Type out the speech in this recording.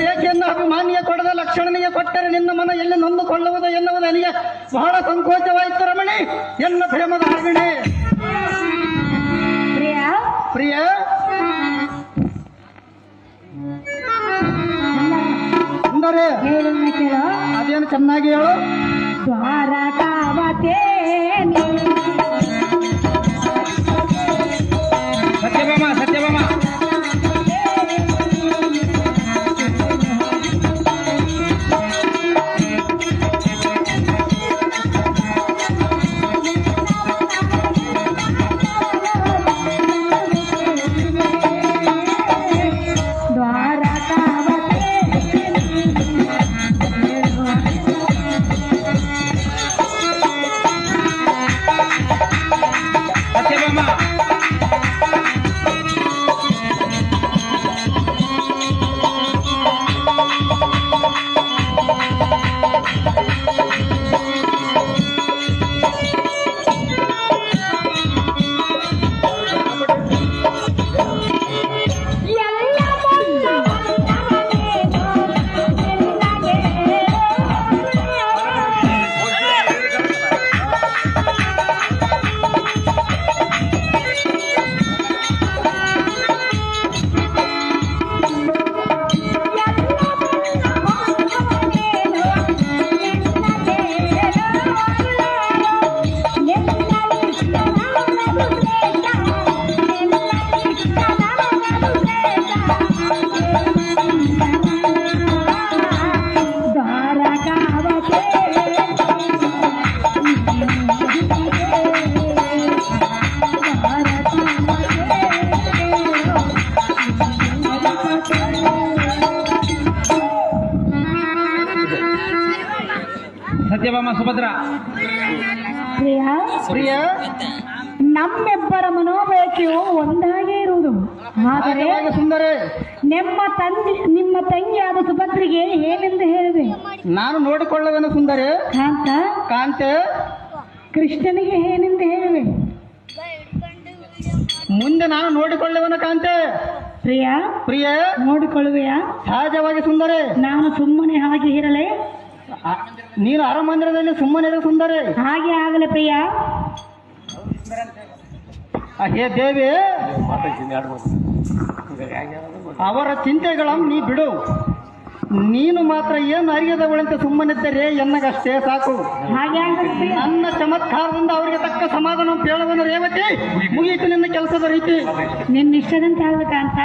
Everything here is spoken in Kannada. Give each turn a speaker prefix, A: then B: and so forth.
A: ರೇಖೆಯನ್ನು ಅಭಿಮಾನಿಯ ಕೊಡದ ಲಕ್ಷಣನಿಗೆ ಕೊಟ್ಟರೆ ನಿನ್ನ ಮನ ಎಲ್ಲಿ ನೊಂದುಕೊಳ್ಳುವುದು ಎನ್ನುವುದು ನನಗೆ ಬಹಳ ಸಂಕೋಚವಾಯಿತು ರಮಣಿ. ಎನ್ನ ಪ್ರೇಮದ ಹಾಗಣೆ
B: ಪ್ರಿಯ
A: ಪ್ರಿಯ ಅಂದರೆ
B: ಹೇಳನ್ನ ಕೇಳೋ.
A: ಅದೇನು ಚೆನ್ನಾಗಿ ಹೇಳು.
B: ದ್ವಾರಕಾವತೆ
A: ಸತ್ಯಭಾಮ ಸತ್ಯಭಾಮ ಸತ್ಯಭಾಮ ಸುಭದ್ರ.
B: ಪ್ರಿಯ
A: ಪ್ರಿಯ
B: ನಮ್ಮಿಬ್ಬರ ಮನೋಬಯಕೆಯು ಒಂದಾಗೇ ಇರುವುದು. ಆದರೆ
A: ಸುಂದರ
B: ನಿಮ್ಮ ತಂಗಿಯಾದ ಸುಭದ್ರಿಗೆ ಏನೆಂದು ಹೇಳಿದೆ?
A: ನಾನು ನೋಡಿಕೊಳ್ಳುವೆನು ಸುಂದರಿ.
B: ಕಾಂತ
A: ಕಾಂತೆ
B: ಕೃಷ್ಣನಿಗೆ ಏನೆಂದು ಹೇಳಿವೆ?
A: ಮುಂದೆ ನಾನು ನೋಡಿಕೊಳ್ಳುವೆನು ಕಾಂತೆ.
B: ಪ್ರಿಯ
A: ಪ್ರಿಯ
B: ನೋಡಿಕೊಳ್ಳುವೆಯಾ?
A: ಸಹಜವಾಗಿ ಸುಂದರಿ.
B: ನಾನು ಸುಮ್ಮನೆ ಹಾಗೆ ಇರಲೇ?
A: ನೀನು ಅರಮಂದಿರದಲ್ಲಿ ಸುಮ್ಮನೆ ಸುಂದರಿ.
B: ಹಾಗೆ ಆಗಲೇ ಪ್ರಿಯ.
A: ಹೇ ದೇವಿ, ಅವರ ಚಿಂತೆಗಳನ್ನು ನೀ ಬಿಡು. ನೀನು ಮಾತ್ರ ಏನು ಅರಿಯದವಳಂತೆ ಸುಮ್ಮನಿದ್ದರೆ ಎನ್ನಗಷ್ಟೇ ಸಾಕು.
B: ಹಾಗೆ ಆಗಲೇ ಪ್ರಿಯ.
A: ನನ್ನ ಚಮತ್ಕಾರದಿಂದ ಅವರಿಗೆ ತಕ್ಕ ಸಮಾಧಾನ ಹೇಳುವನು ರೇವತಿ. ಮುಗಿಯಿತು ನಿನ್ನ ಕೆಲಸದ ರೀತಿ.
B: ನಿನ್ನ ಇಷ್ಟದಂತೆ ಆಗ್ಬೇಕಂತ